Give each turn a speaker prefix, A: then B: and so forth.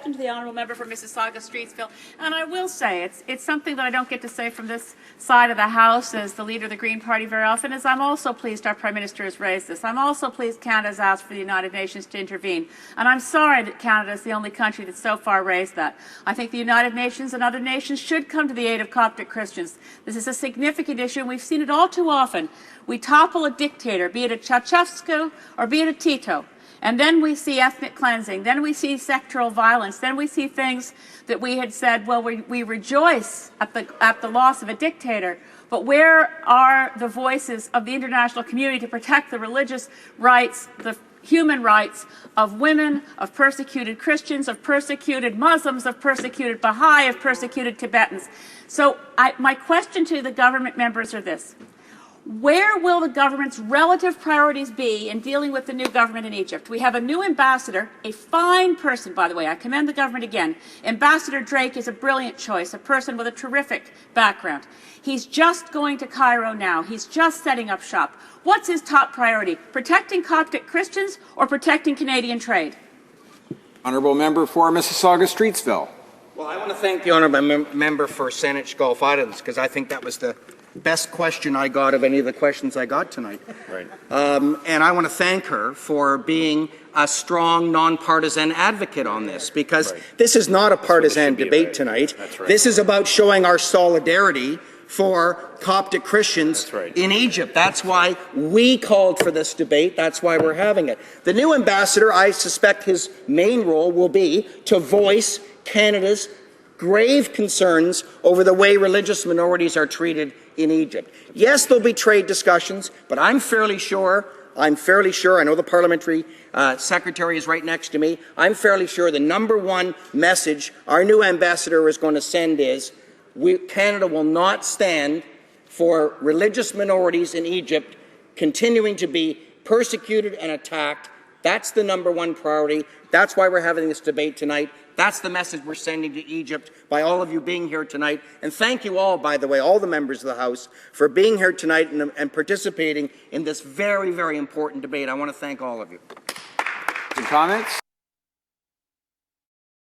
A: question to the honourable member for Mississauga-Streetsville, and I will say it's something that I don't get to say from this side of the House as the leader of the Green Party very often, is I'm also pleased our Prime Minister has raised this. I'm also pleased Canada has asked for the United Nations to intervene, and I'm sorry that Canada is the only country that so far raised that. I think the United Nations and other nations should come to the aid of Coptic Christians. This is a significant issue, and we've seen it all too often. We topple a dictator, be it a Ceausescu or be it a Tito. And then we see ethnic cleansing, then we see sectoral violence, then we see things that we had said, well, we rejoice at the loss of a dictator, but where are the voices of the international community to protect the religious rights, the human rights of women, of persecuted Christians, of persecuted Muslims, of persecuted Baha'i, of persecuted Tibetans? So my question to the government members are this. Where will the government's relative priorities be in dealing with the new government in Egypt? We have a new ambassador, a fine person, by the way. I commend the government again. Ambassador Drake is a brilliant choice, a person with a terrific background. He's just going to Cairo now. He's just setting up shop. What's his top priority? Protecting Coptic Christians or protecting Canadian trade?
B: Honourable member for Mississauga-Streetsville.
C: Well, I want to thank the honourable member for Saanich Gulf Islands, because I think that was the best question I got of any of the questions I got tonight.
B: Right.
C: And I want to thank her for being a strong, nonpartisan advocate on this, because this is not a partisan debate tonight. This is about showing our solidarity for Coptic Christians in Egypt. That's why we called for this debate. That's why we're having it. The new ambassador, I suspect his main role will be to voice Canada's grave concerns over the way religious minorities are treated in Egypt. Yes, there'll be trade discussions, but I'm fairly sure, I know the parliamentary secretary is right next to me, I'm fairly sure the number one message our new ambassador is going to send is Canada will not stand for religious minorities in Egypt continuing to be persecuted and attacked. That's the number one priority. That's why we're having this debate tonight. That's the message we're sending to Egypt by all of you being here tonight. And thank you all, by the way, all the members of the House, for being here tonight and participating in this very, very important debate. I want to thank all of you.
B: Some comments?